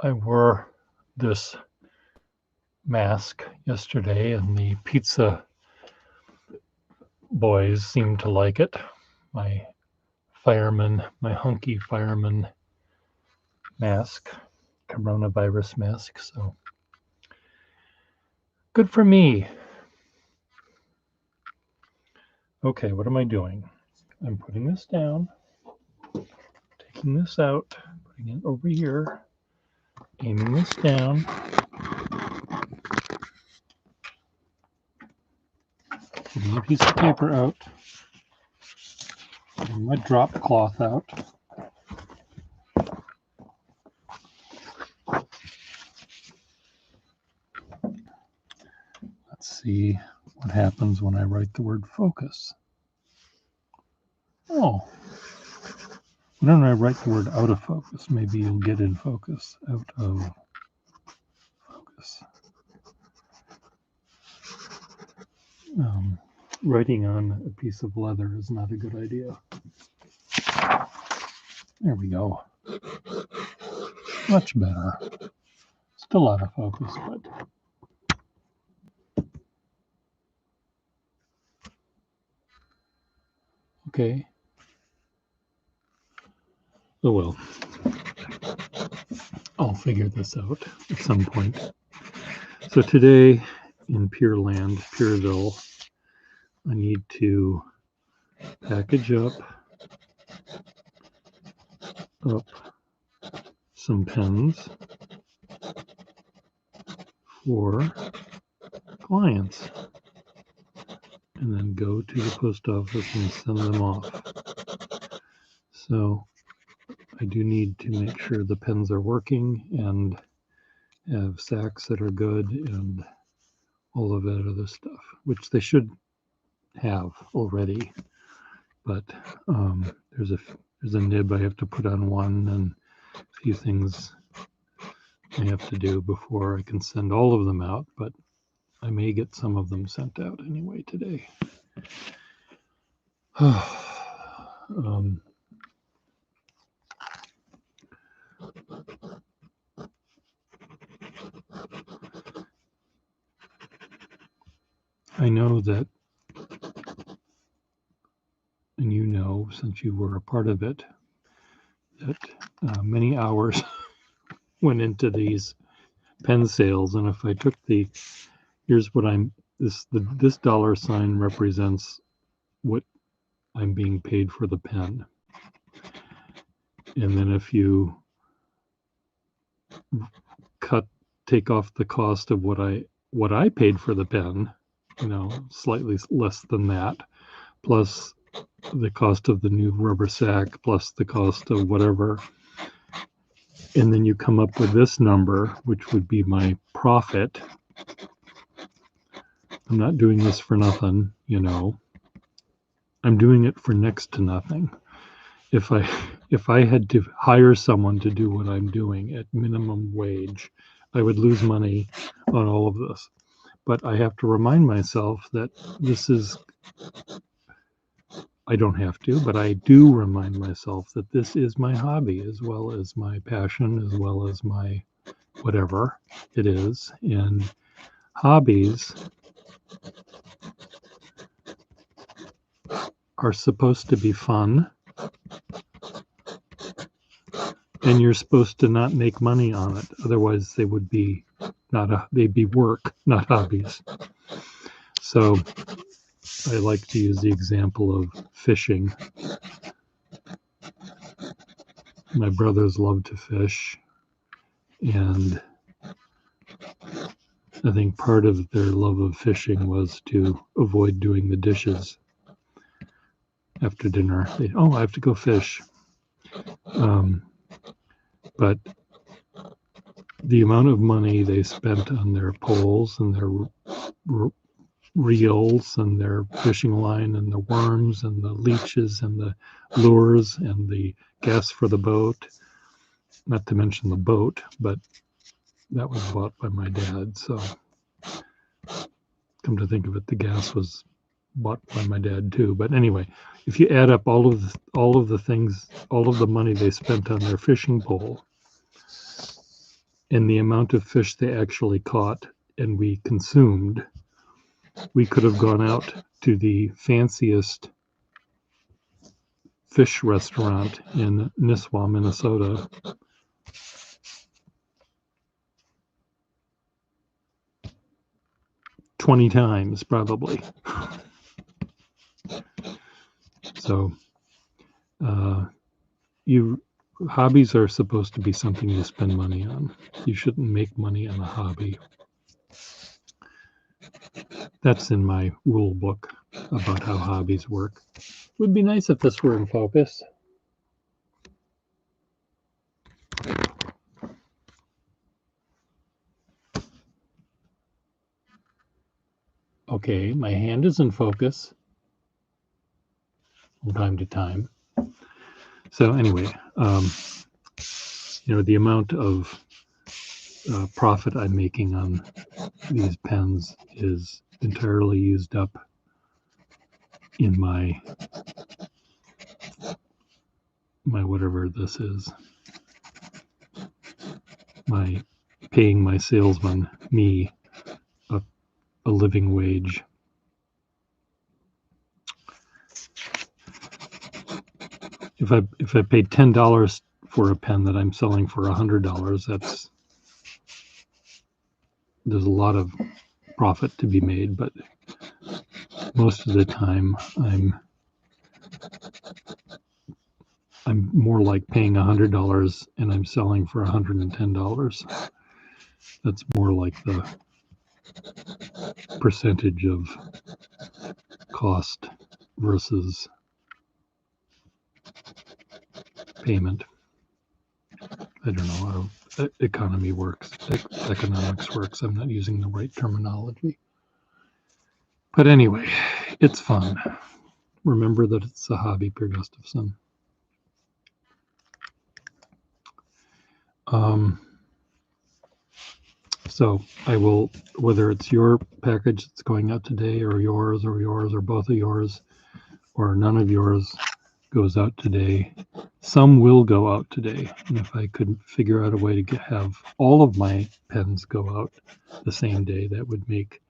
I wore this mask yesterday, and the pizza boys seemed to like it. My hunky fireman mask, coronavirus mask. So good for me. Okay, what am I doing? I'm putting this down, taking this out, putting it over here, aiming this down. Getting a piece of paper out. Getting my drop cloth out. Let's see what happens when I write the word focus. Oh, why don't I write the word out of focus? Maybe you'll get in focus. Out of focus. Writing on a piece of leather is not a good idea. There we go. Much better. Still out of focus, but okay. Oh well. I'll figure this out at some point. So today in Pierville, I need to package up some pens for clients and then go to the post office and send them off. So I do need to make sure the pens are working and have sacks that are good and all of that other stuff, which they should have already. But there's a nib I have to put on one and a few things I have to do before I can send all of them out, but I may get some of them sent out anyway today. I know that, and you know, since you were a part of it, that many hours went into these pen sales. And if I took here's what this dollar sign represents what I'm being paid for the pen. And then if you take off the cost of what I paid for the pen, slightly less than that, plus the cost of the new rubber sack, plus the cost of whatever. And then you come up with this number, which would be my profit. I'm not doing this for nothing, I'm doing it for next to nothing. If I had to hire someone to do what I'm doing at minimum wage, I would lose money on all of this. But I have to remind myself that I don't have to, but I do remind myself that this is my hobby as well as my passion, as well as my whatever it is. And hobbies are supposed to be fun, and you're supposed to not make money on it. Otherwise, they would be they'd be work, not hobbies. So I like to use the example of fishing. My brothers love to fish, and I think part of their love of fishing was to avoid doing the dishes after dinner. I have to go fish. But the amount of money they spent on their poles and their reels and their fishing line and the worms and the leeches and the lures and the gas for the boat, not to mention the boat, but that was bought by my dad. So come to think of it, the gas was bought by my dad too. But anyway, if you add up all of the things, all of the money they spent on their fishing pole, and the amount of fish they actually caught and we consumed, we could have gone out to the fanciest fish restaurant in Nisswa, Minnesota, 20 times probably. So hobbies are supposed to be something you spend money on. You shouldn't make money on a hobby. That's in my rule book about how hobbies work. Would be nice if this were in focus. Okay, my hand is in focus from time to time. So anyway, the amount of profit I'm making on these pens is entirely used up in my whatever this is, my paying my salesman, me, a living wage. If I paid $10 for a pen that I'm selling for $100, there's a lot of profit to be made, but most of the time I'm more like paying $100 and I'm selling for $110. That's more like the percentage of cost versus payment. I don't know how economics works. I'm not using the right terminology. But anyway, it's fun. Remember that it's a hobby, Per Gustafson. So I will, whether it's your package that's going out today or yours or both of yours or none of yours goes out today, some will go out today. And if I could figure out a way to have all of my pens go out the same day, that would make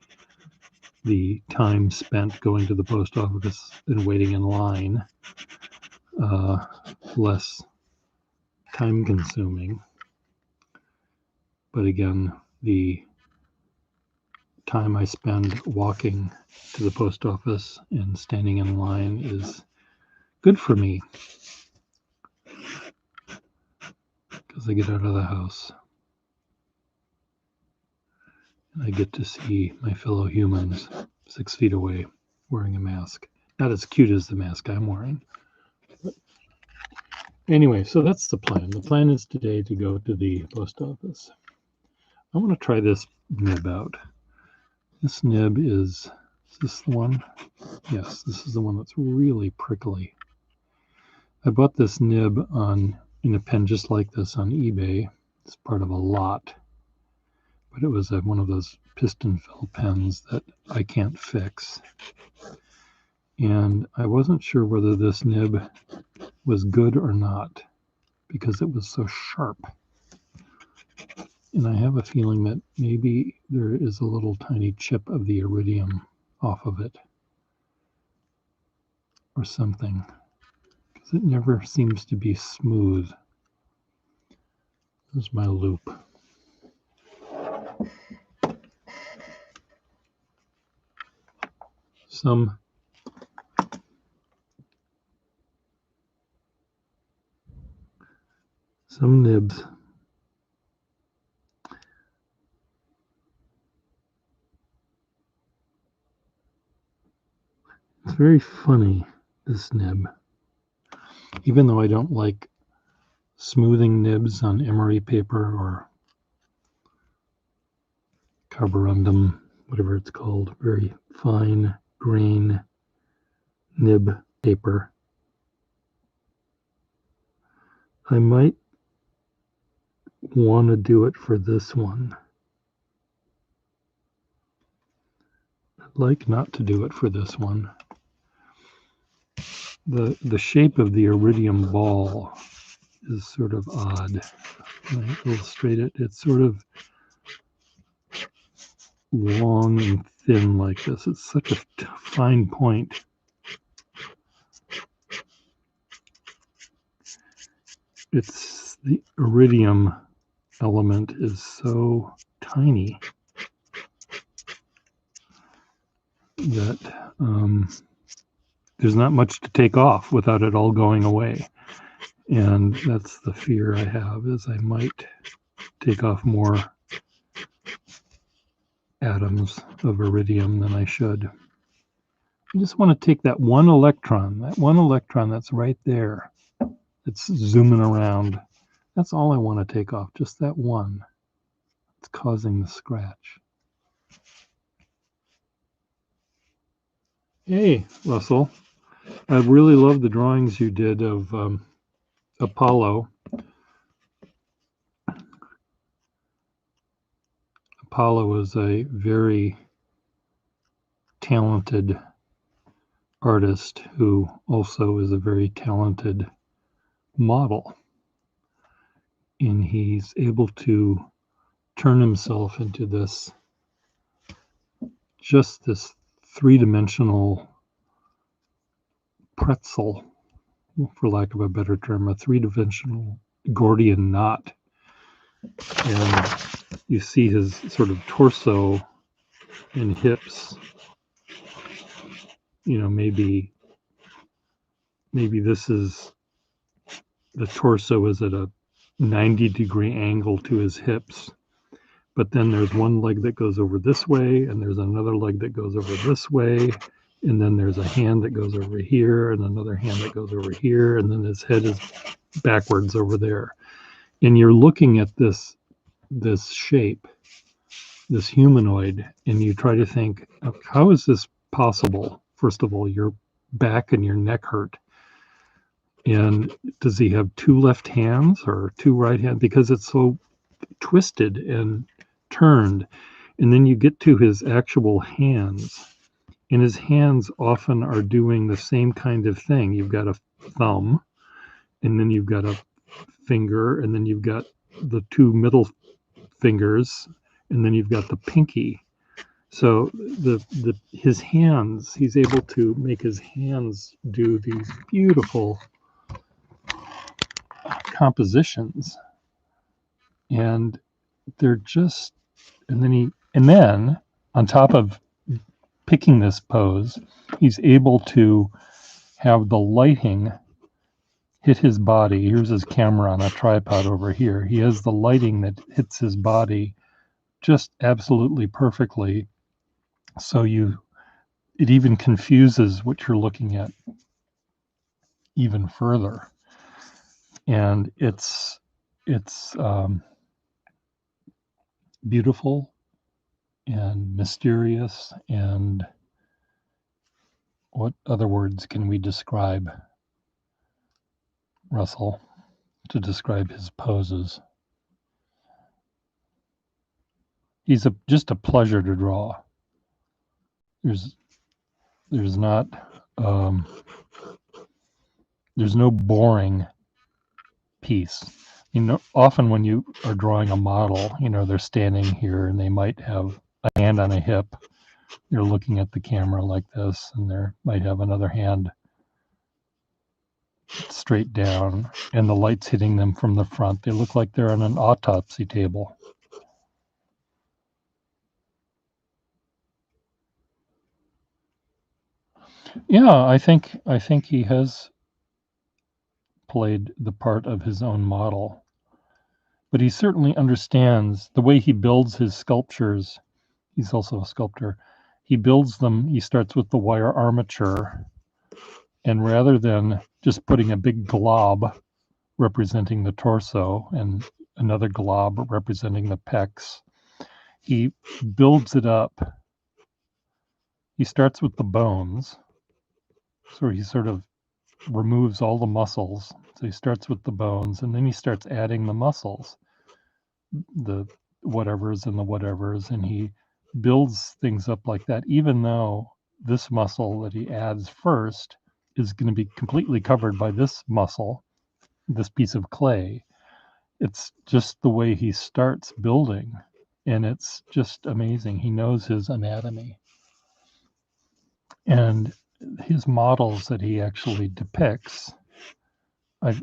the time spent going to the post office and waiting in line less time consuming. But again, the time I spend walking to the post office and standing in line is good for me because I get out of the house and I get to see my fellow humans 6 feet away wearing a mask. Not as cute as the mask I'm wearing. But anyway, so that's the plan. The plan is today to go to the post office. I want to try this nib out. This nib is this the one? Yes, this is the one that's really prickly. I bought this nib in a pen just like this on eBay. It's part of a lot, but it was one of those piston fill pens that I can't fix. And I wasn't sure whether this nib was good or not because it was so sharp. And I have a feeling that maybe there is a little tiny chip of the iridium off of it or something, because it never seems to be smooth. There's my loop. Some nibs it's very funny, this nib. Even though I don't like smoothing nibs on emery paper or carborundum, whatever it's called, very fine grain nib paper, I might want to do it for this one. I'd like not to do it for this one. The shape of the iridium ball is sort of odd. When I illustrate it, it's sort of long and thin like this. It's such a fine point. It's the iridium element is so tiny that there's not much to take off without it all going away. And that's the fear I have, is I might take off more atoms of iridium than I should. I just want to take that one electron that's right there. It's zooming around. That's all I want to take off, just that one. It's causing the scratch. Hey, Russell. I really love the drawings you did of Apollo. Apollo is a very talented artist who also is a very talented model. And he's able to turn himself into this three-dimensional pretzel, for lack of a better term, a three-dimensional Gordian knot. And you see his sort of torso and hips. You know, maybe this is, the torso is at a 90-degree angle to his hips. But then there's one leg that goes over this way, and there's another leg that goes over this way, and then there's a hand that goes over here, and another hand that goes over here, and then his head is backwards over there. And you're looking at this shape, this humanoid, and you try to think, how is this possible? First of all, your back and your neck hurt. And does he have two left hands or two right hands? Because it's so twisted and turned. And then you get to his actual hands, and his hands often are doing the same kind of thing. You've got a thumb, and then you've got a finger, and then you've got the two middle fingers, and then you've got the pinky. So his hands, he's able to make his hands do these beautiful compositions. And they're just, and then on top of picking this pose, he's able to have the lighting hit his body. Here's his camera on a tripod over here. He has the lighting that hits his body just absolutely perfectly. So it even confuses what you're looking at even further. And it's beautiful and mysterious. And what other words can we describe, Russell, to describe his poses? He's just a pleasure to draw. There's not there's no boring piece. You know, often when you are drawing a model, you know, they're standing here and they might have a hand on a hip. They're looking at the camera like this, and they might have another hand straight down, and the light's hitting them from the front. They look like they're on an autopsy table. Yeah, I think he has played the part of his own model, but he certainly understands the way he builds his sculptures. He's also a sculptor. He builds them, he starts with the wire armature, and rather than just putting a big glob representing the torso and another glob representing the pecs, he builds it up. He starts with the bones, so he sort of removes all the muscles. So he starts with the bones, and then he starts adding the muscles, the whatevers and the whatevers, and he builds things up like that, even though this muscle that he adds first is going to be completely covered by this muscle. this piece of clay. It's just the way he starts building, and it's just amazing. He knows his anatomy. And his models that he actually depicts,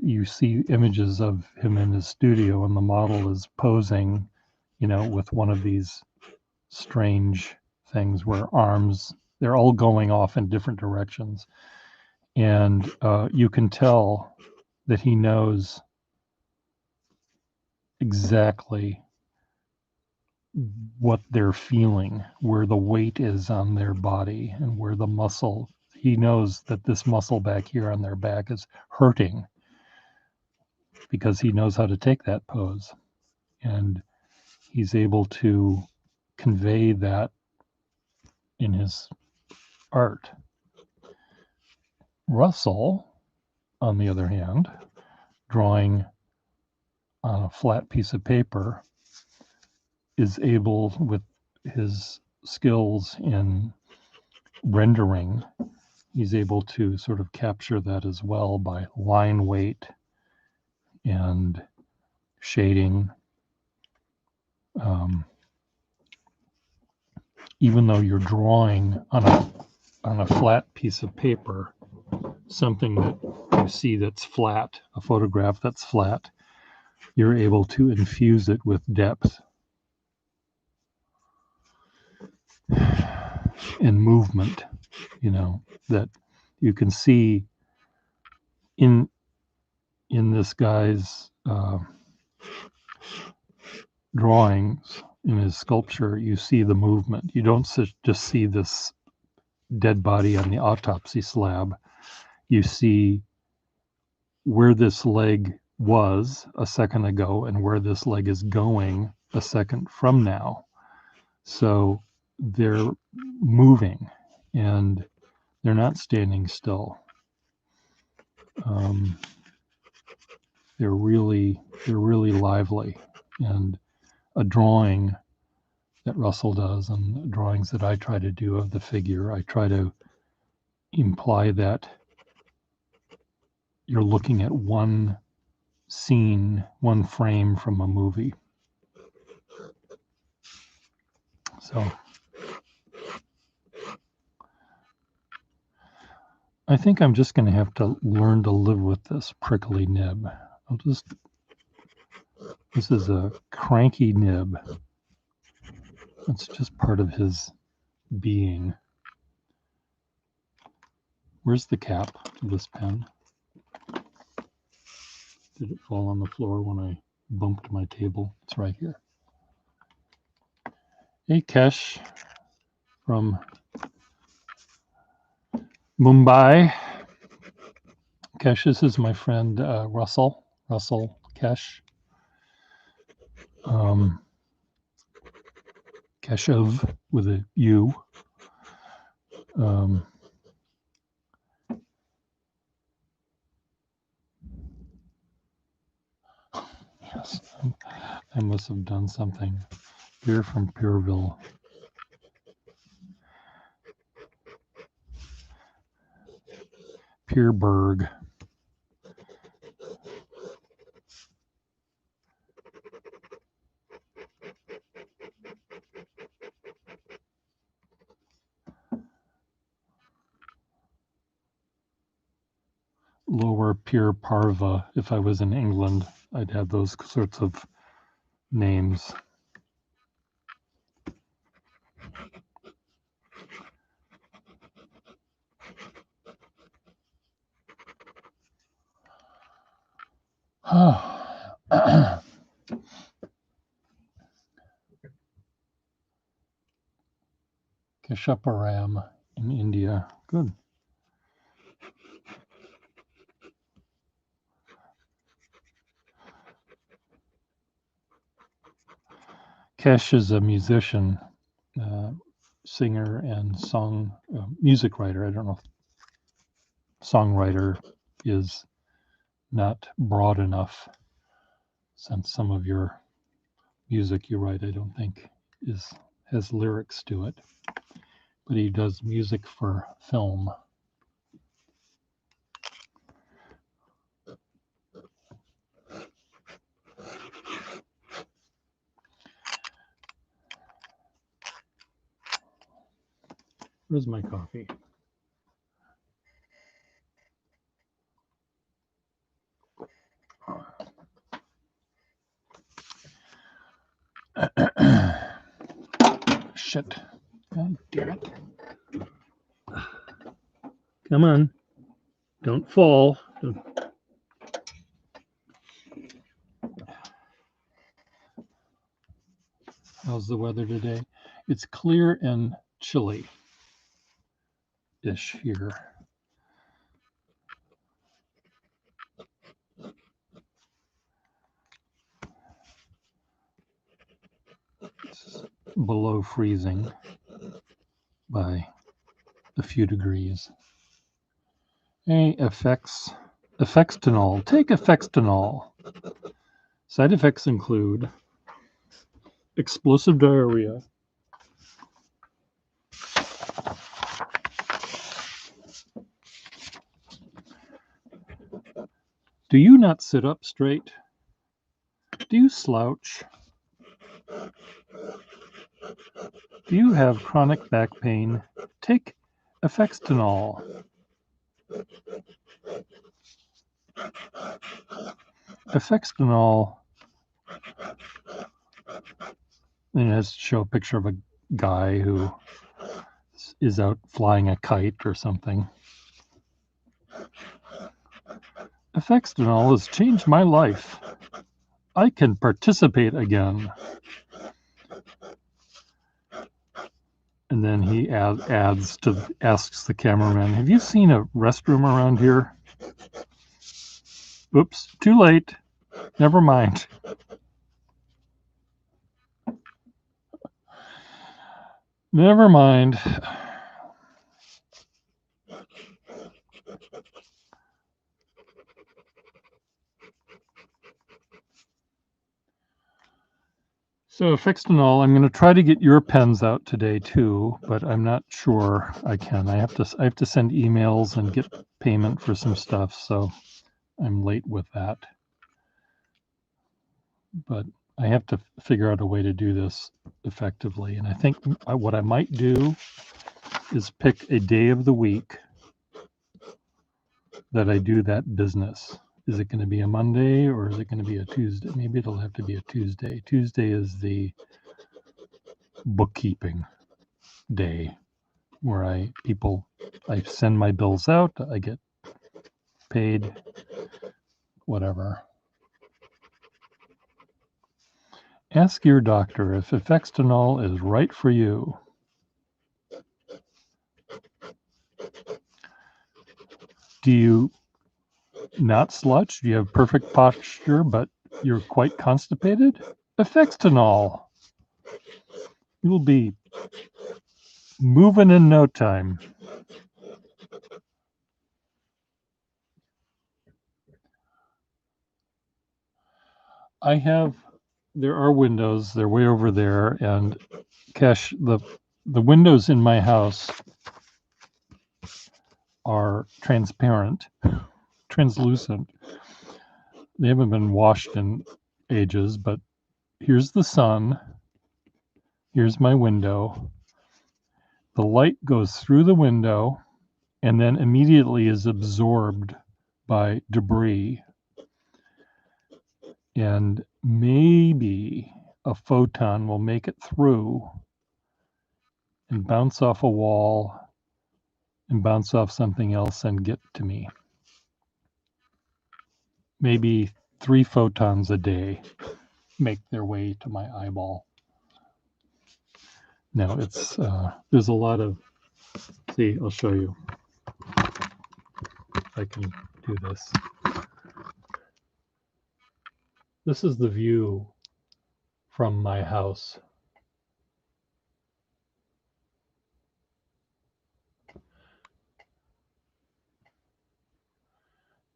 you see images of him in his studio, and the model is posing, with one of these strange things where arms, they're all going off in different directions. And you can tell that he knows exactly what they're feeling, where the weight is on their body and where the muscle, he knows that this muscle back here on their back is hurting because he knows how to take that pose. And he's able to convey that in his art. Russell, on the other hand, drawing on a flat piece of paper, is able, with his skills in rendering, he's able to sort of capture that as well by line weight and shading. Even though you're drawing on a flat piece of paper, something that you see that's flat, a photograph that's flat, you're able to infuse it with depth and movement, that you can see in this guy's drawings, in his sculpture. You see the movement. You don't just see this dead body on the autopsy slab. You see where this leg was a second ago and where this leg is going a second from now. So they're moving and they're not standing still. They're really lively. And a drawing that Russell does and drawings that I try to do of the figure, I try to imply that you're looking at one scene, one frame from a movie. So I think I'm just going to have to learn to live with this prickly nib. This is a cranky nib. It's just part of his being. Where's the cap to this pen? Did it fall on the floor when I bumped my table? It's right here. Hey, Kesh from Mumbai. Kesh, this is my friend Russell Kesh. Keshav with a U. Yes, I must have done something. Beer from Pierville. Pierberg. Lower Pier Parva. If I was in England, I'd have those sorts of names. Keshaparam in India. Good. Kesh is a musician, singer and music writer. I don't know if songwriter is not broad enough, since some of your music you write, I don't think, has lyrics to it. But he does music for film. Where's my coffee? Shit. God damn it. Come on. Don't fall. How's the weather today? It's clear and chilly-ish here. It's below freezing by a few degrees. Hey, Effextinol. Take Effextinol. Side effects include explosive diarrhea, do you not sit up straight? Do you slouch? Do you have chronic back pain? Take Effextinol. Effextinol, and it has to show a picture of a guy who is out flying a kite or something. Effextinol has changed my life. I can participate again. And then he asks the cameraman, have you seen a restroom around here? Oops, too late. Never mind. Never mind. So Effextinol, I'm going to try to get your pens out today too, but I'm not sure I can. I have to send emails and get payment for some stuff, so I'm late with that. But I have to figure out a way to do this effectively. And I think what I might do is pick a day of the week that I do that business. Is it going to be a Monday or is it going to be a Tuesday? Maybe it'll have to be a Tuesday. Tuesday is the bookkeeping day where I send my bills out, I get paid, whatever. Ask your doctor if Effextinol is right for you. Do you not slouch? Do you have perfect posture, but you're quite constipated? Effextinol. You'll be moving in no time. There are windows, they're way over there, and Cash, the windows in my house are transparent, translucent. They haven't been washed in ages, but here's the sun. Here's my window. The light goes through the window and then immediately is absorbed by debris. And maybe a photon will make it through and bounce off a wall and bounce off something else and get to me. Maybe 3 photons a day make their way to my eyeball. Now there's a lot of, see, I'll show you if I can do this. This is the view from my house.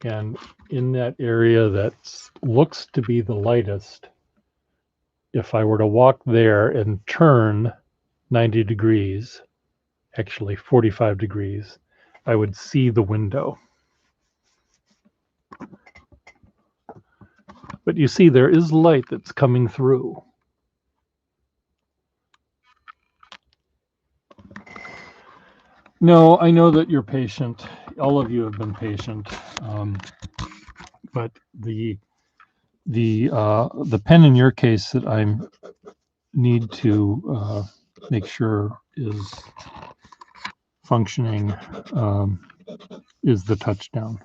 And in that area that looks to be the lightest, if I were to walk there and turn 90 degrees, actually 45 degrees, I would see the window. But you see, there is light that's coming through. No, I know that you're patient. All of you have been patient, but the pen in your case that I need to make sure is functioning is the touchdown.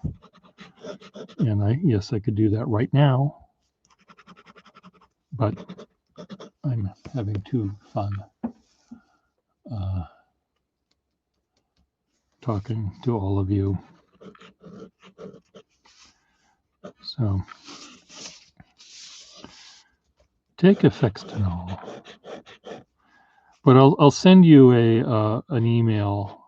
And I could do that right now, but I'm having too fun talking to all of you. So take effects to know. But I'll send you an email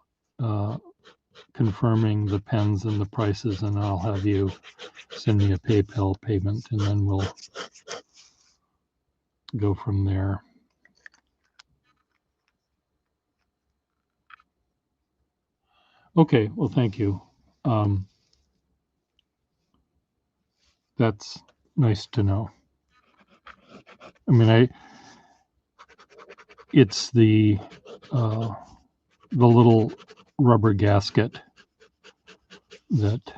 confirming the pens and the prices, and I'll have you send me a PayPal payment, and then we'll go from there. Okay, well, thank you. That's nice to know. I mean, it's the little rubber gasket that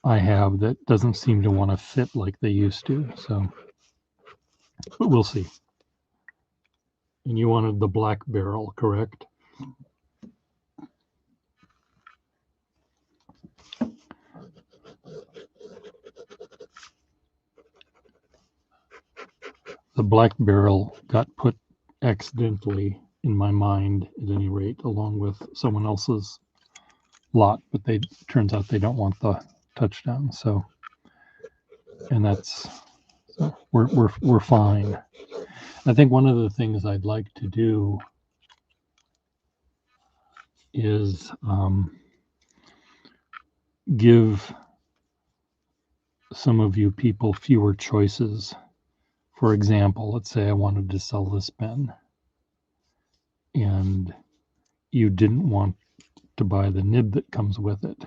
I have that doesn't seem to want to fit like they used to. So, but we'll see. And you wanted the black barrel, correct? The black barrel got put accidentally in my mind, at any rate, along with someone else's lot, but turns out they don't want the touchdown. So, and that's so we're fine. I think one of the things I'd like to do is give some of you people fewer choices. For example, let's say I wanted to sell this pen and you didn't want to buy the nib that comes with it.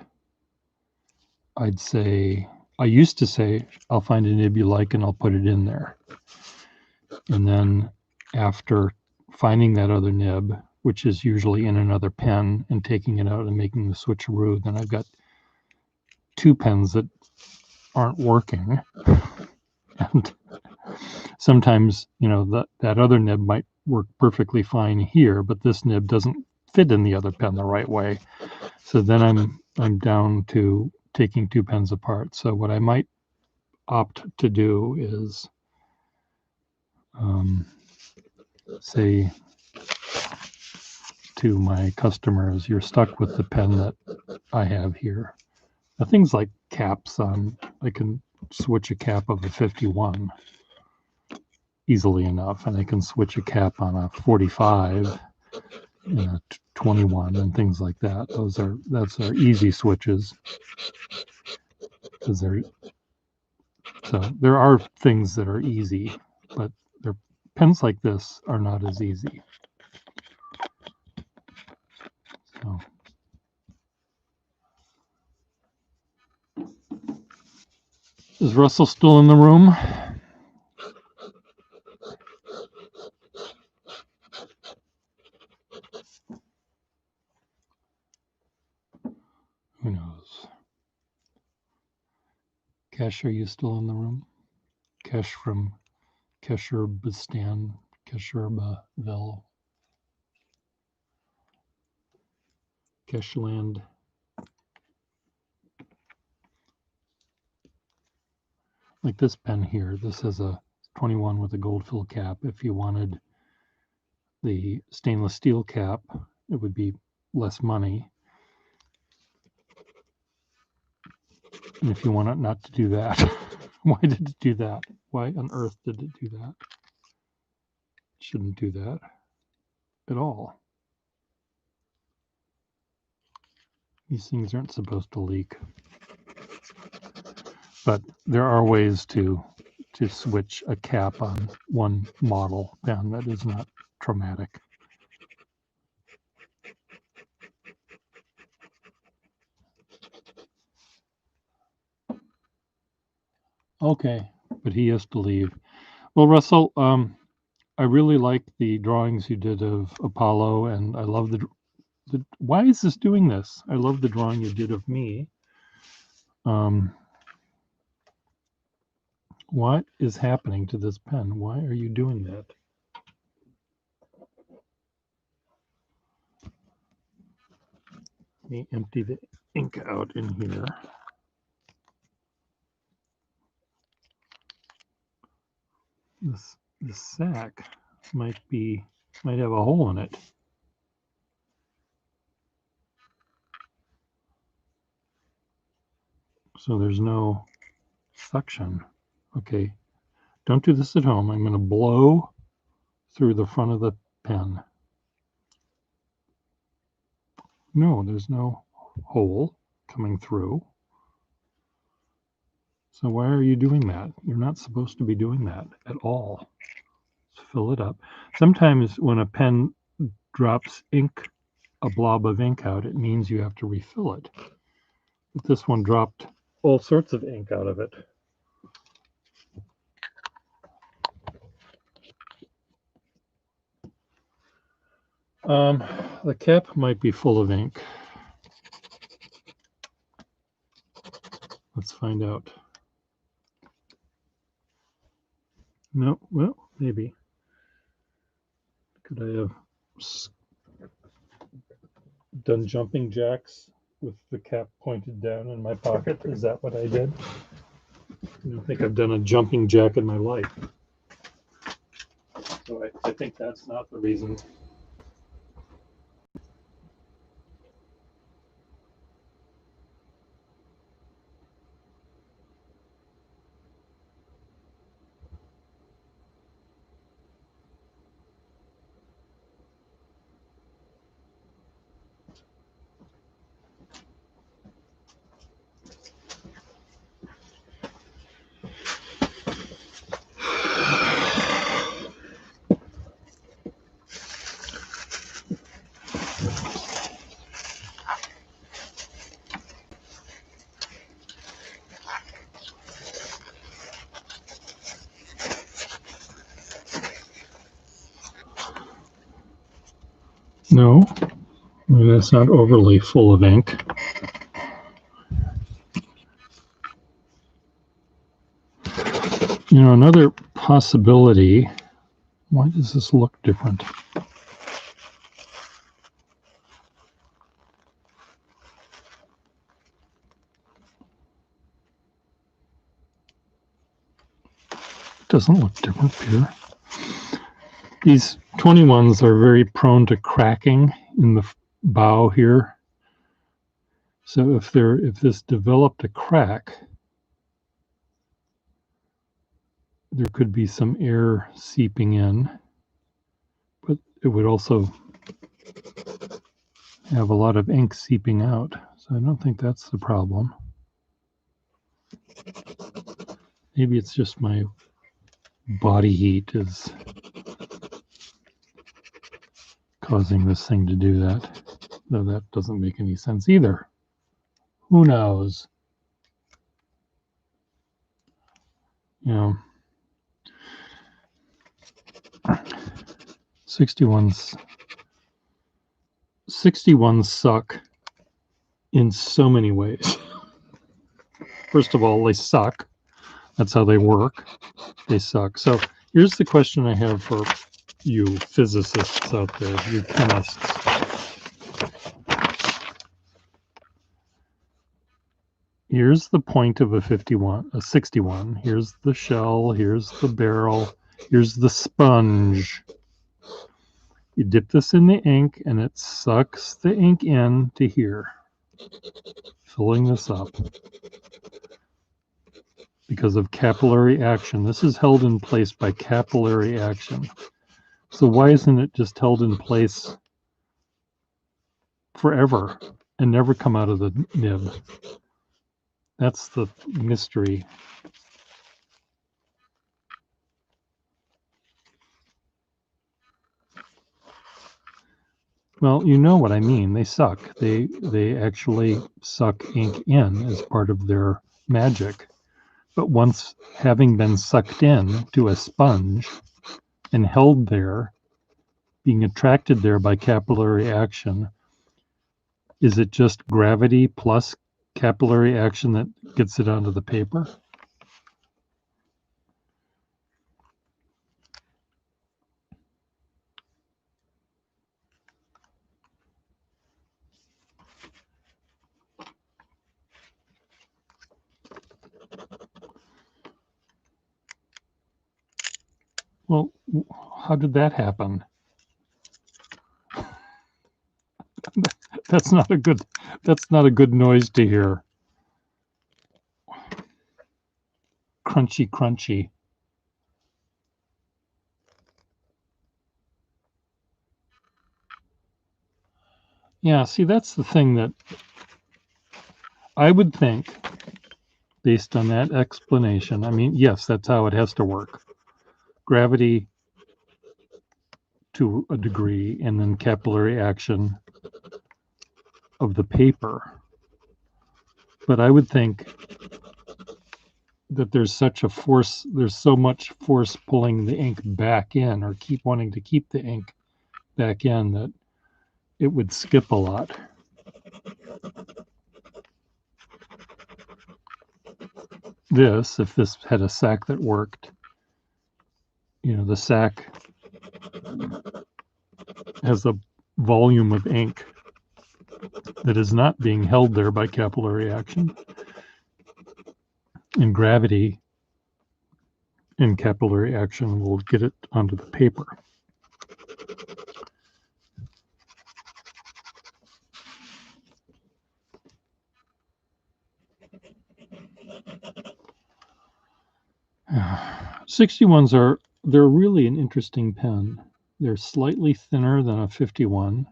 I used to say, I'll find a nib you like and I'll put it in there. And then after finding that other nib, which is usually in another pen, and taking it out and making the switcheroo, then I've got two pens that aren't working. And sometimes, that other nib might work perfectly fine here, but this nib doesn't fit in the other pen the right way. So then I'm down to taking two pens apart. So what I might opt to do is say to my customers, you're stuck with the pen that I have here. Now, things like caps I can switch a cap of a 51 easily enough, and I can switch a cap on a 45 and a 21 and things like that. That's our easy switches, because there are things that are easy, but pens like this are not as easy. So. Is Russell still in the room? Who knows? Kesh, are you still in the room? Kesh from Kesherbistan, Kesherbaville, Keshland. Like this pen here, this has a 21 with a gold fill cap. If you wanted the stainless steel cap, it would be less money. And if you want it not to do that, why did it do that? Why on earth did it do that? It shouldn't do that at all. These things aren't supposed to leak. But there are ways to switch a cap on one model pen that is not traumatic. Okay, but he has to leave. Well, Russell, I really like the drawings you did of Apollo, and I love the why is this doing this? I love the drawing you did of me. What is happening to this pen? Why are you doing that? Let me empty the ink out in here. This sack might have a hole in it. So there's no suction. Okay, don't do this at home. I'm going to blow through the front of the pen. No, there's no hole coming through. So why are you doing that? You're not supposed to be doing that at all. Let's fill it up. Sometimes when a pen drops ink, a blob of ink out, it means you have to refill it. But this one dropped all sorts of ink out of it. The cap might be full of ink. Let's find out. No, well, maybe. Could I have done jumping jacks with the cap pointed down in my pocket? Is that what I did? I don't think I've done a jumping jack in my life. So I think that's not the reason. No, that's not overly full of ink. You know, another possibility, why does this look different? It doesn't look different, Peter. These 21s are very prone to cracking in the bow here. So if this developed a crack, there could be some air seeping in, but it would also have a lot of ink seeping out. So I don't think that's the problem. Maybe it's just my body heat is causing this thing to do that, though that doesn't make any sense either. Who knows? You know, 61s suck in so many ways. First of all, they suck. That's how they work. They suck. So here's the question I have for you physicists out there, you chemists. Here's the point of a 61. Here's the shell. Here's the barrel. Here's the sponge. You dip this in the ink and it sucks the ink in to here, filling this up because of capillary action. This is held in place by capillary action. So why isn't it just held in place forever and never come out of the nib? That's the mystery. Well, you know what I mean. They suck. They actually suck ink in as part of their magic. But once having been sucked in to a sponge, and held there, being attracted there by capillary action, is it just gravity plus capillary action that gets it onto the paper? Well, how did that happen? That's not a good noise to hear. Crunchy, crunchy. Yeah, see, that's the thing that I would think, based on that explanation. I mean, yes, that's how it has to work. Gravity to a degree, and then capillary action of the paper. But I would think that there's so much force pulling the ink back in, or wanting to keep the ink back in, that it would skip a lot. If this had a sack that worked, the sack has a volume of ink that is not being held there by capillary action, and gravity and capillary action will get it onto the paper. '61s they're really an interesting pen. They're slightly thinner than a 51,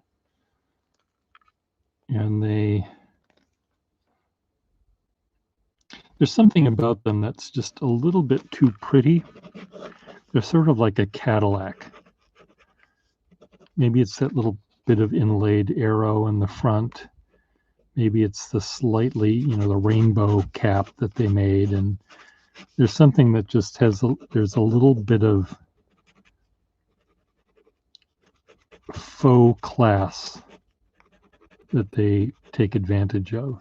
and there's something about them that's just a little bit too pretty. They're sort of like a Cadillac. Maybe it's that little bit of inlaid arrow in the front. Maybe it's the slightly, the rainbow cap that they made. And there's something that just there's a little bit of faux class that they take advantage of,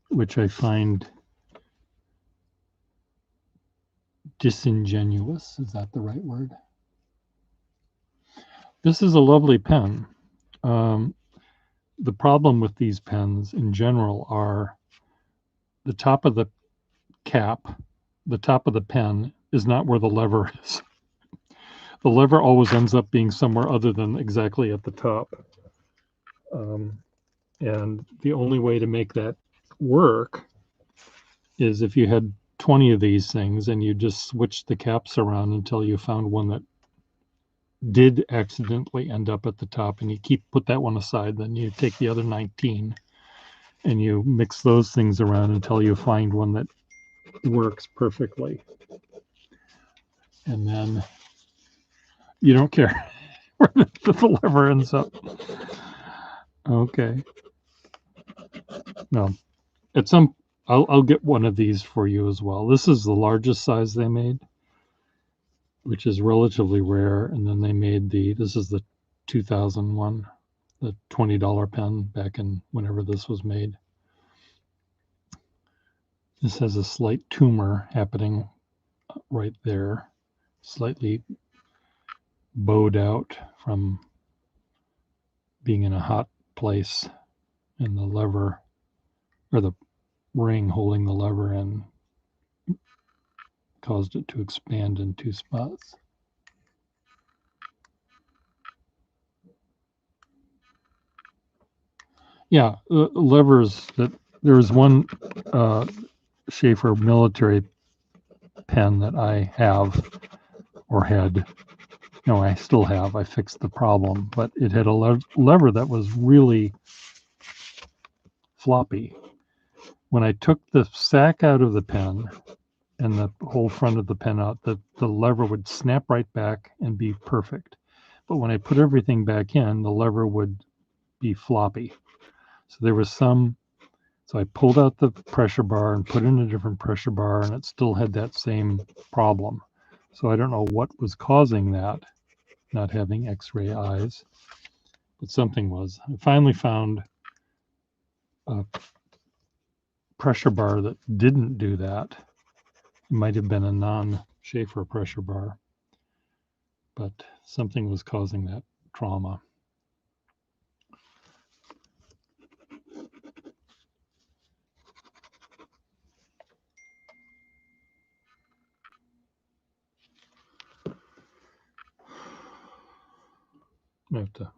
which I find disingenuous. Is that the right word? This is a lovely pen. The problem with these pens in general are the top of the cap, the top of the pen is not where the lever is. The lever always ends up being somewhere other than exactly at the top. And the only way to make that work is if you had 20 of these things and you just switched the caps around until you found one that did accidentally end up at the top, and you put that one aside. Then you take the other 19 and you mix those things around until you find one that works perfectly. And then you don't care where the lever ends up. Okay. No, I'll get one of these for you as well. This is the largest size they made, which is relatively rare. And then they made this is the 2001, the $20 pen back in whenever this was made. This has a slight tumor happening right there, slightly bowed out from being in a hot place, and the lever, or the ring holding the lever in, caused it to expand in 2 spots. Yeah, levers that there was one Schaefer military pen that I have, or had. No, I still have. I fixed the problem, but it had a lever that was really floppy. When I took the sack out of the pen and the whole front of the pen out, the lever would snap right back and be perfect. But when I put everything back in, the lever would be floppy. So there was some So I pulled out the pressure bar and put in a different pressure bar, and it still had that same problem. So I don't know what was causing that, not having X-ray eyes, but something was. I finally found a pressure bar that didn't do that. It might have been a non-Schaefer pressure bar, but something was causing that trauma. I have to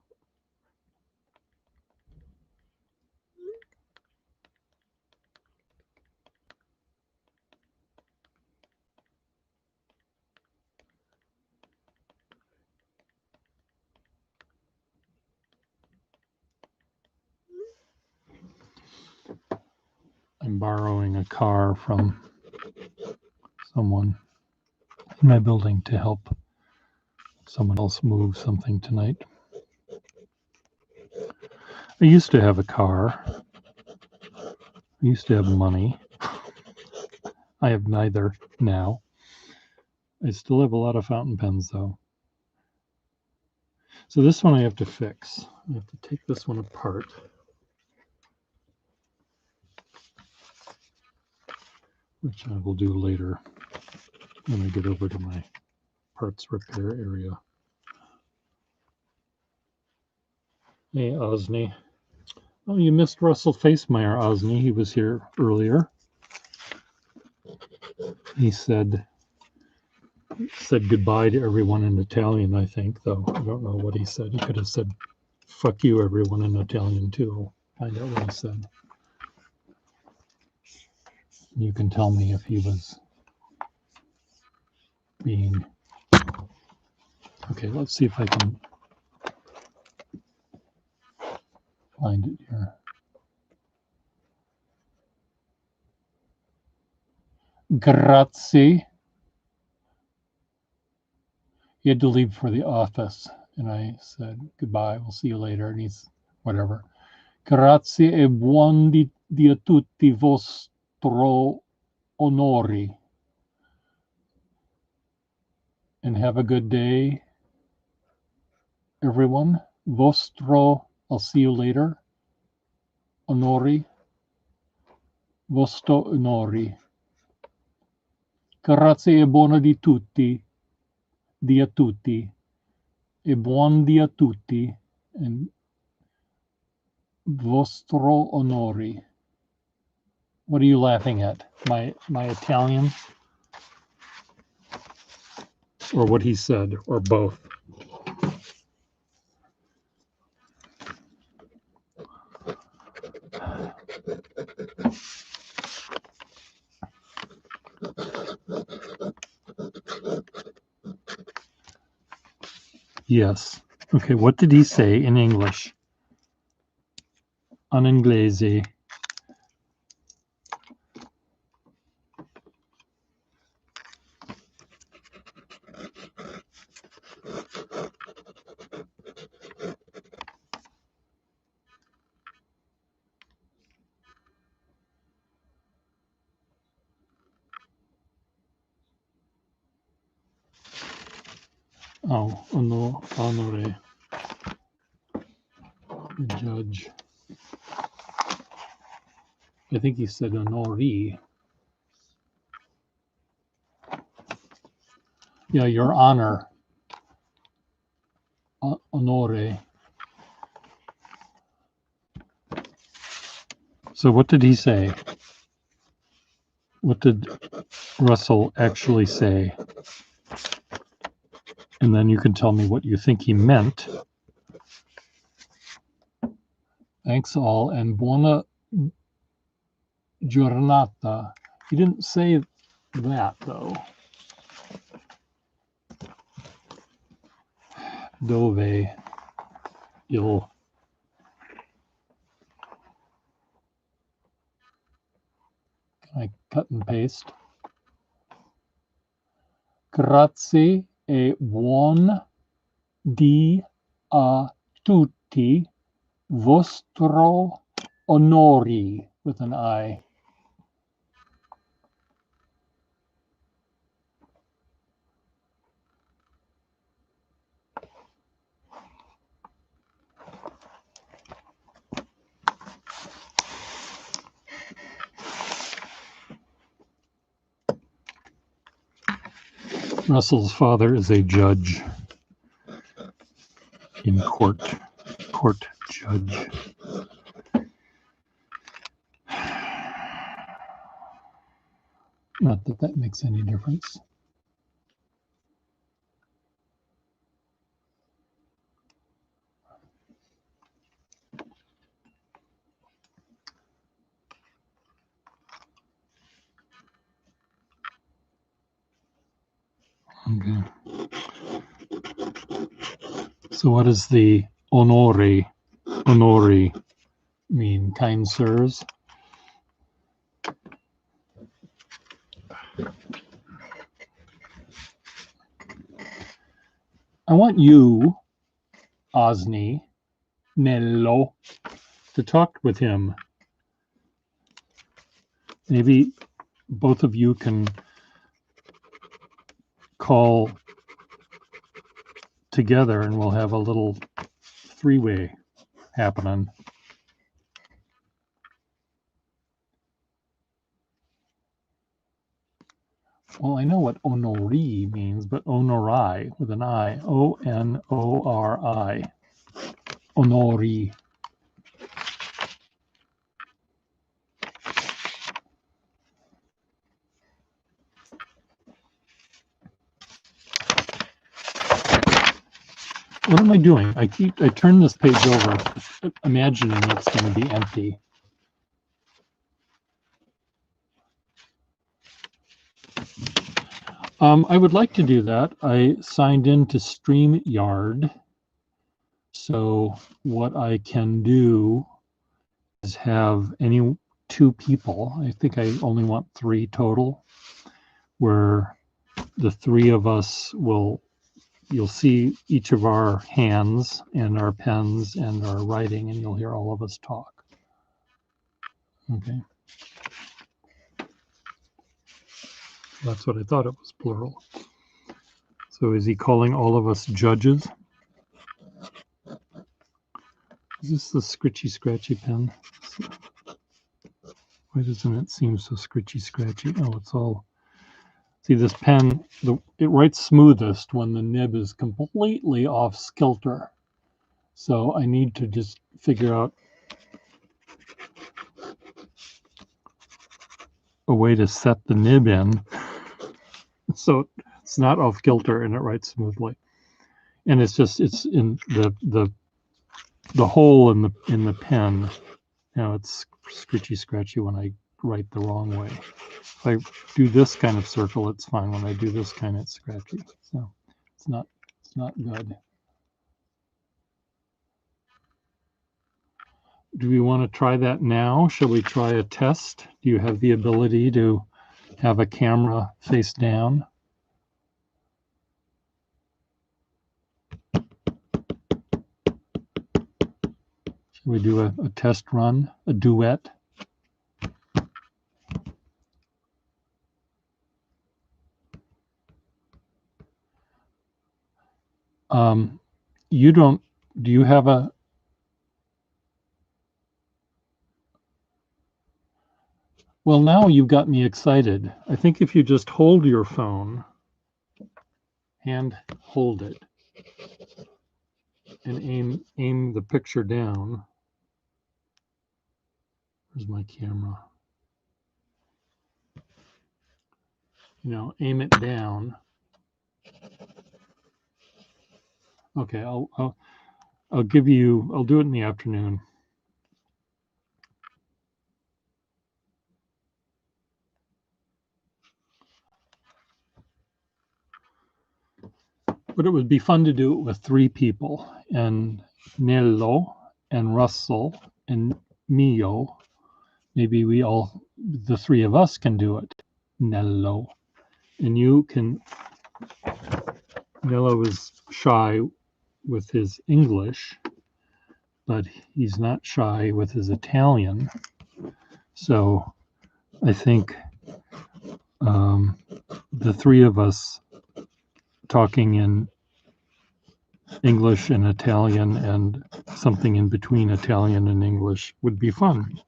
I'm borrowing a car from someone in my building to help someone else move something tonight. I used to have a car. I used to have money. I have neither now. I still have a lot of fountain pens though. So this one I have to fix. I have to take this one apart. Which I will do later when I get over to my parts repair area. Hey, Osney. Oh, you missed Russell Facemeyer, Osney. He was here earlier. He said goodbye to everyone in Italian, I think, though I don't know what he said. He could have said, fuck you, everyone in Italian, too. I'll find out what he said. You can tell me if he was being... Okay, let's see if I can find it here. Grazie. He had to leave for the office, and I said, goodbye, we'll see you later, and he's, whatever. Grazie e buon dia tutti vostro onori. And have a good day, everyone. Vostro, I'll see you later. Onori. Vostro onori. Grazie e buona di tutti. Dia tutti. E buon dia tutti. And vostro onori. What are you laughing at? My Italian? Or what he said, or both? Yes. Okay, what did he say in English? En inglese. Oh, onore. The judge. I think he said honori. Yeah, your honor. Onore. So what did he say? What did Russell actually say? And then you can tell me what you think he meant. Thanks all, and buona giornata. He didn't say that, though. Dove il... Can I cut and paste? Grazie e buon dia a tutti vostro onori. with an I. Russell's father is a judge in court judge. Not that that makes any difference. Okay. So what does the onori mean? Kind sirs? I want you, Osni, Nello, to talk with him. Maybe both of you can call together and we'll have a little three-way happening. Well, I know what onori means, but onorai with an I, O-N-O-R-I, onori. What am I doing? I turn this page over, imagining it's going to be empty. I would like to do that. I signed into StreamYard. So what I can do is have any two people, I think I only want 3 total, where the 3 of us you'll see each of our hands and our pens and our writing, and you'll hear all of us talk. Okay. That's what I thought it was, plural. So is he calling all of us judges? Is this the scritchy scratchy pen? Why doesn't it seem so scritchy scratchy? Oh, it's all. See, this pen, it writes smoothest when the nib is completely off kilter. So I need to just figure out a way to set the nib in so it's not off kilter and it writes smoothly. And it's in the hole in the pen. Now it's scritchy scratchy when I write the wrong way. If I do this kind of circle, it's fine. When I do this kind, it's scratchy. So it's not good. Do we want to try that now? Shall we try a test? Do you have the ability to have a camera face down? Shall we do a test run, a duet? Do you have a, well, now you've got me excited. I think if you just hold your phone, hold it, and aim the picture down. Where's my camera? Aim it down. Okay, I'll do it in the afternoon. But it would be fun to do it with 3 people, and Nello and Russell and Mio. Maybe the 3 of us can do it. Nello. And you can, Nello is shy with his English, but he's not shy with his Italian. So I think the three of us talking in English and Italian and something in between Italian and English would be fun.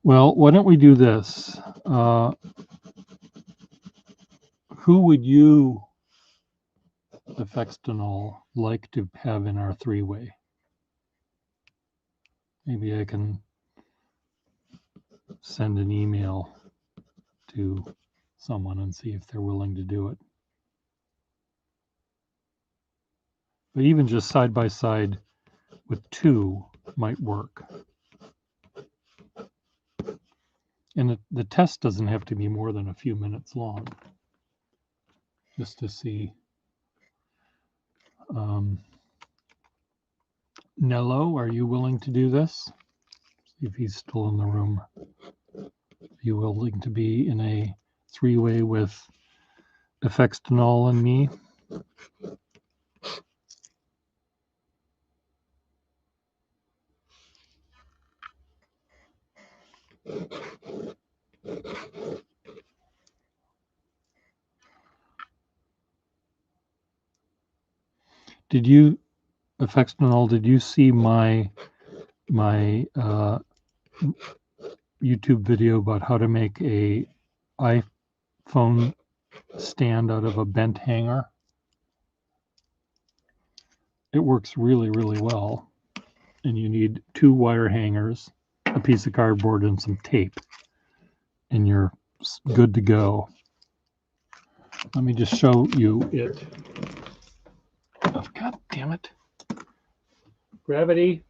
Well, why don't we do this? Who would you, Effextinol, like to have in our three-way? Maybe I can send an email to someone and see if they're willing to do it. But even just side by side with two might work. And the test doesn't have to be more than a few minutes long, just to see. Nello, are you willing to do this? See if he's still in the room. Are you willing to be in a three-way with Effextinol and me? Did you, Effextinol, did you see my YouTube video about how to make a iPhone stand out of a bent hanger? It works really, really well. And you need 2 wire hangers, a piece of cardboard, and some tape. And you're good to go. Let me just show you it. Oh, God damn it. Gravity.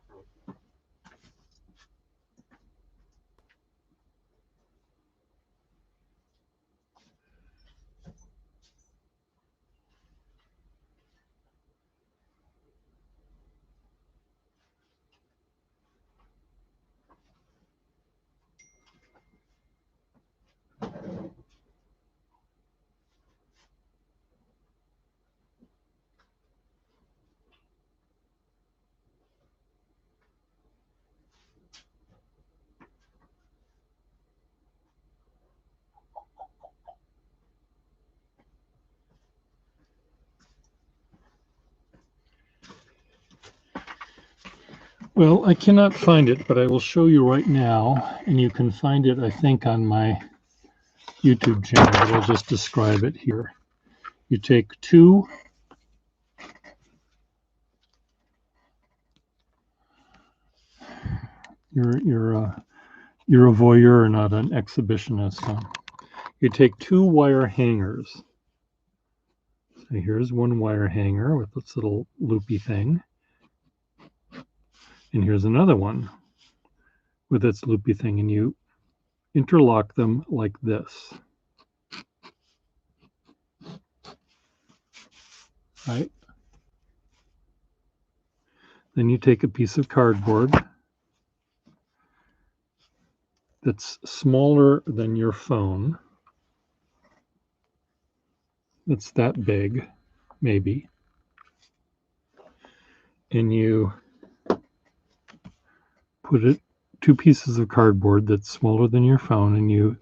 Well, I cannot find it, but I will show you right now, and you can find it, I think, on my YouTube channel, but I'll just describe it here. You take 2 you're a voyeur, not an exhibitionist. Huh? You take 2 wire hangers. So here's 1 wire hanger with this little loopy thing. And here's another one with its loopy thing, and you interlock them like this. Right? Then you take a piece of cardboard that's smaller than your phone. It's that big, maybe. And you put it 2 pieces of cardboard that's smaller than your phone, and you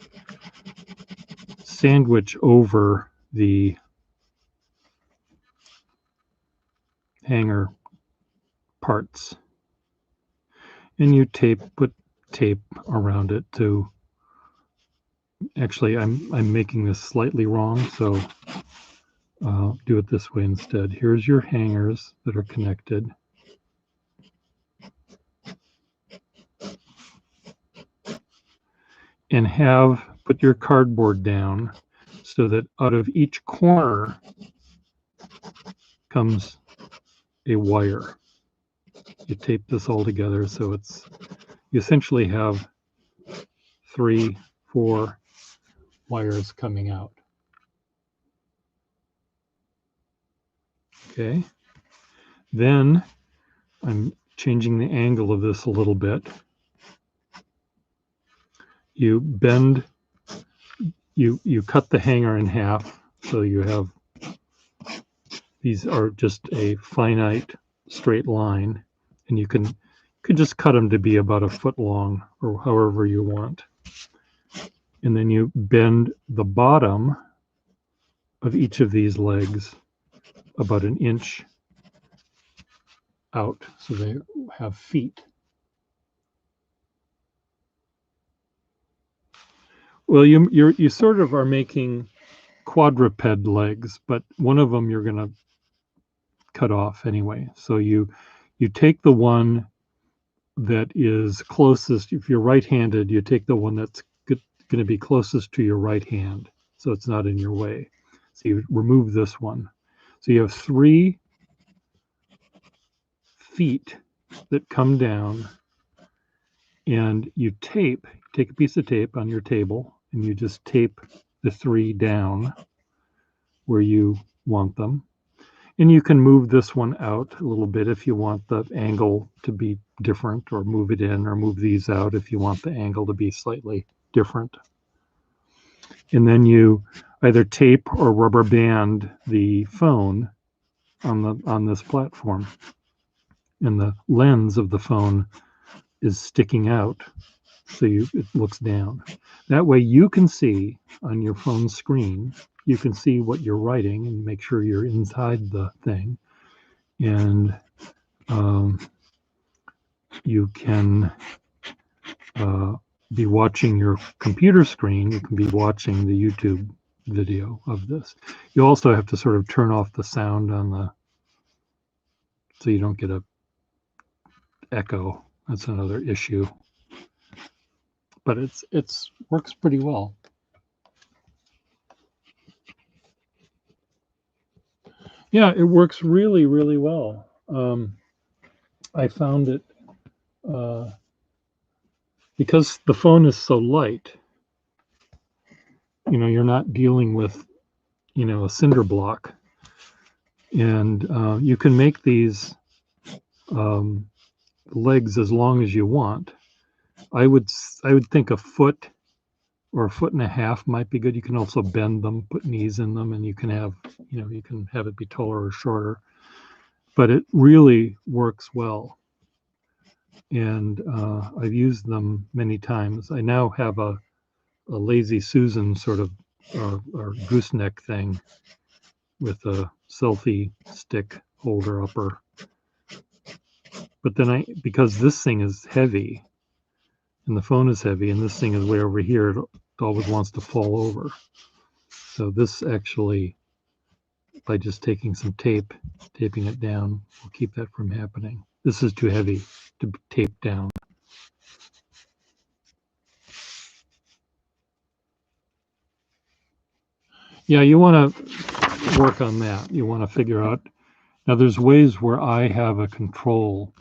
sandwich over the hanger parts. And you put tape around it to, actually I'm making this slightly wrong, so do it this way instead. Here's your hangers that are connected. And put your cardboard down so that out of each corner comes a wire. You tape this all together so you essentially have 3, 4 wires coming out. Okay. Then I'm changing the angle of this a little bit. You cut the hanger in half, so you have These are just a finite straight line, and you can just cut them to be about a foot long or however you want. And then you bend the bottom of each of these legs about an inch out so they have feet. Well, you sort of are making quadruped legs, but one of them you're going to cut off anyway. So you take the one that is closest. If you're right-handed, you take the one that's going to be closest to your right hand, so it's not in your way. So you remove this one. So you have 3 feet that come down, and you take a piece of tape on your table, and you just tape the 3 down where you want them. And you can move this one out a little bit if you want the angle to be different, or move it in, or move these out if you want the angle to be slightly different. And then you either tape or rubber band the phone on this platform. And the lens of the phone is sticking out, so it looks down. That way you can see on your phone screen, you can see what you're writing and make sure you're inside the thing. And you can be watching your computer screen. You can be watching the YouTube video of this. You also have to sort of turn off the sound so you don't get a echo. That's another issue. But it's works pretty well. Yeah, it works really, really well. I found it because the phone is so light. You're not dealing with a cinder block, and you can make these legs as long as you want. I would think a foot or a foot and a half might be good. You can also bend them, put knees in them, and you can have it be taller or shorter. But it really works well, and I've used them many times. I now have a Lazy Susan sort of or gooseneck thing with a selfie stick holder upper. But then because this thing is heavy, and the phone is heavy, and this thing is way over here, it always wants to fall over. So this actually, by just taking some tape, taping it down, will keep that from happening. This is too heavy to tape down. Yeah, you want to work on that. You want to figure out. Now, there's ways where I have a control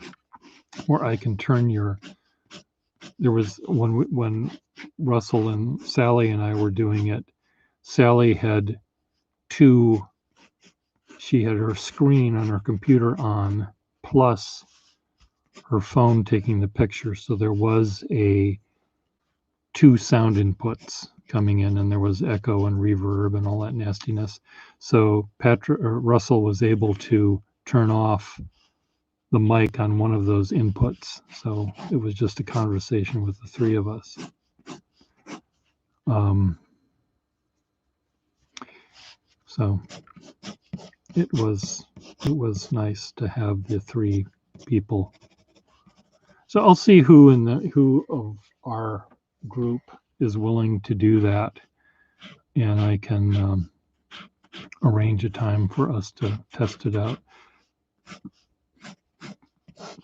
where I can turn there was when Russell and Sally and I were doing it, Sally had she had her screen on her computer on, plus her phone taking the picture. So there was 2 sound inputs coming in, and there was echo and reverb and all that nastiness. So Russell was able to turn off the mic on one of those inputs. So it was just a conversation with the 3 of us. So it was nice to have the 3 people. So I'll see who of our group is willing to do that, and I can arrange a time for us to test it out.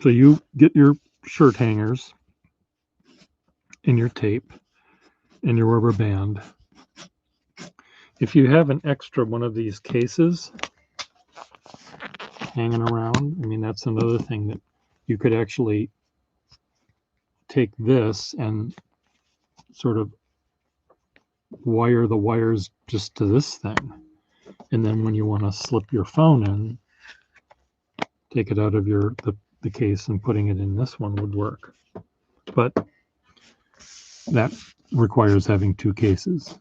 So you get your shirt hangers and your tape and your rubber band. If you have an extra one of these cases hanging around, that's another thing that you could actually take this and sort of wire the wires just to this thing. And then when you want to slip your phone in, take it out of the case and putting it in this one would work. But that requires having 2 cases.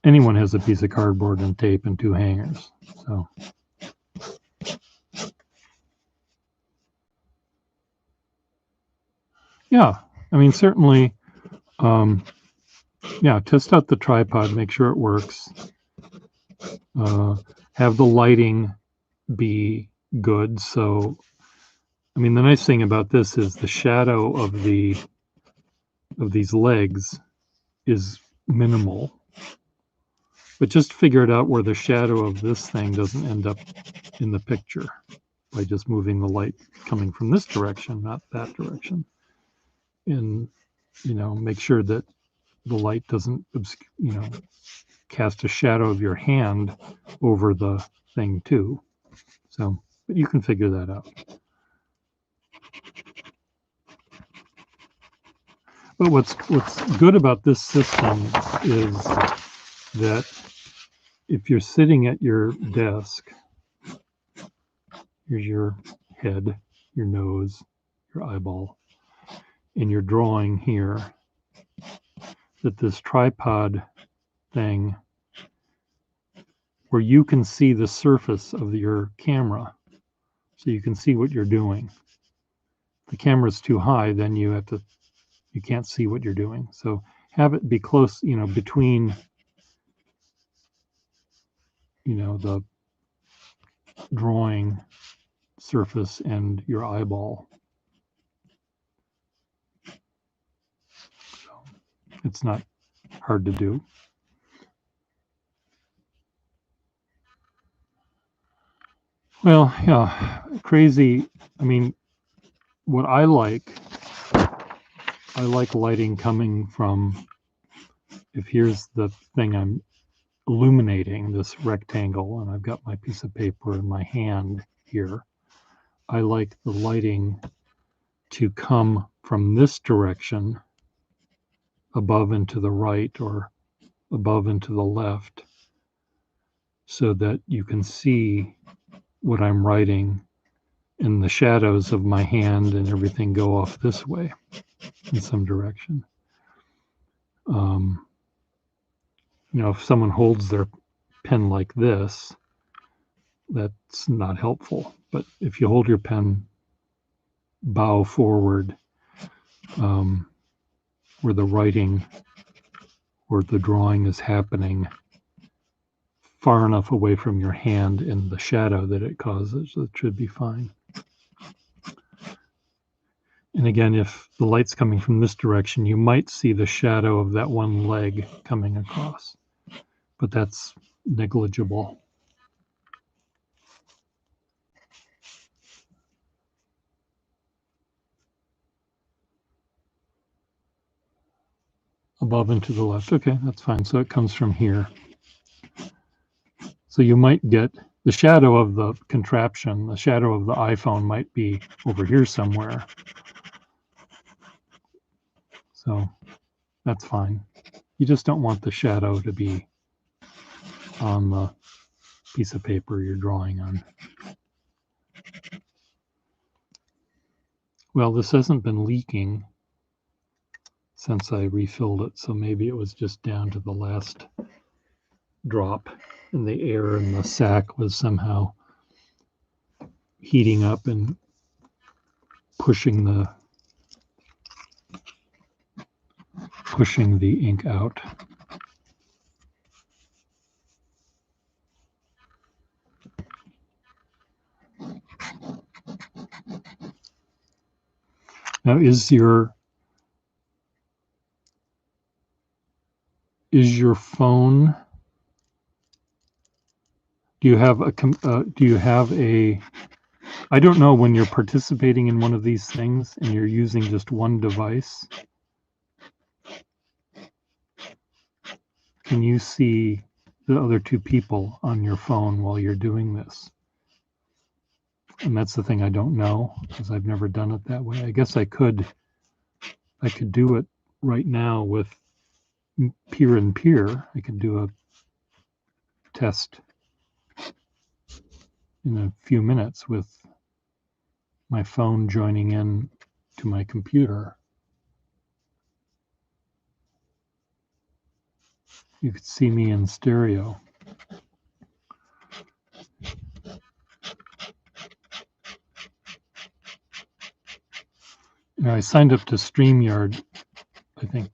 Anyone has a piece of cardboard and tape and 2 hangers. So Yeah, I mean, certainly, yeah, test out the tripod, make sure it works. Have the lighting be good. So, I mean, the nice thing about this is the shadow of these legs is minimal. But just figure it out where the shadow of this thing doesn't end up in the picture by just moving the light coming from this direction, not that direction. And, make sure that the light doesn't, cast a shadow of your hand over the thing too. So, but you can figure that out. But what's good about this system is that if you're sitting at your desk, here's your head, your nose, your eyeball, and you're drawing here, that this tripod thing, where you can see the surface of your camera, so you can see what you're doing. If the camera's too high, then you can't see what you're doing. So have it be close, between, the drawing surface and your eyeball. So it's not hard to do. Well, yeah, crazy. I mean, what I like lighting coming from, if here's the thing I'm illuminating, this rectangle, and I've got my piece of paper in my hand here, I like the lighting to come from this direction, above and to the right, or above and to the left, so that you can see what I'm writing, and the shadows of my hand and everything go off this way in some direction. If someone holds their pen like this, that's not helpful. But if you hold your pen bow forward, where the writing or the drawing is happening, far enough away from your hand and the shadow that it causes, it should be fine. And again, if the light's coming from this direction, you might see the shadow of that one leg coming across, but that's negligible. Above and to the left. Okay, that's fine. So it comes from here. So you might get the shadow of the contraption, the shadow of the iPhone might be over here somewhere. So that's fine. You just don't want the shadow to be on the piece of paper you're drawing on. Well, this hasn't been leaking since I refilled it, so maybe it was just down to the last drop, and the air in the sack was somehow heating up and pushing the ink out. Now, is your phone? Do you have a? I don't know, when you're participating in one of these things and you're using just one device, can you see the other two people on your phone while you're doing this? And that's the thing I don't know, because I've never done it that way. I guess I could do it right now with peer and peer. I could do a test in a few minutes with my phone joining in to my computer. You could see me in stereo. I signed up to StreamYard, I think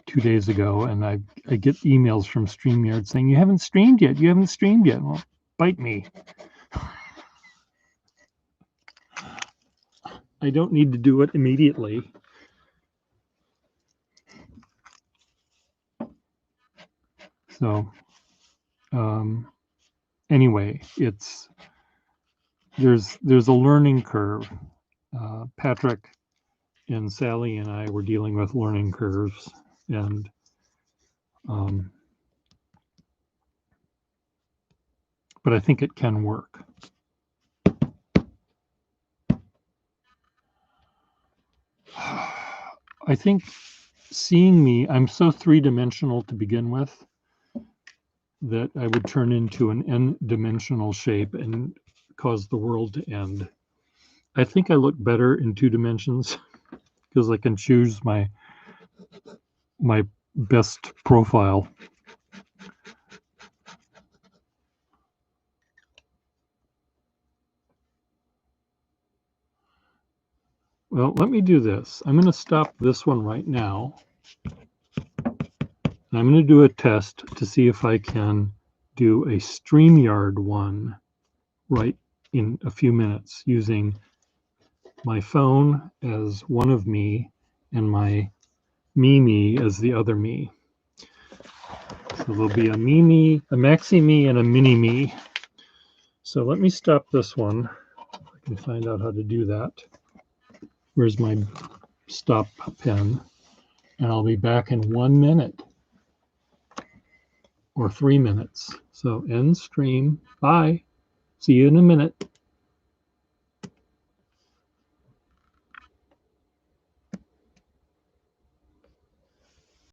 2 days ago, and I get emails from StreamYard saying, you haven't streamed yet, you haven't streamed yet. Well, bite me. I don't need to do it immediately. So anyway, there's a learning curve. Patrick and Sally and I were dealing with learning curves, and but I think it can work. I think seeing me, I'm so three-dimensional to begin with that I would turn into an n-dimensional shape and cause the world to end. I think I look better in 2 dimensions because I can choose my best profile. Well, let me do this. I'm going to stop this one right now. And I'm going to do a test to see if I can do a StreamYard one right in a few minutes using my phone as one of me and my me as the other me. So there'll be a me, a maxi me, and a mini me. So let me stop this one. If I can find out how to do that. Where's my stop pen? And I'll be back in 1 minute or 3 minutes. So end stream. Bye. See you in a minute.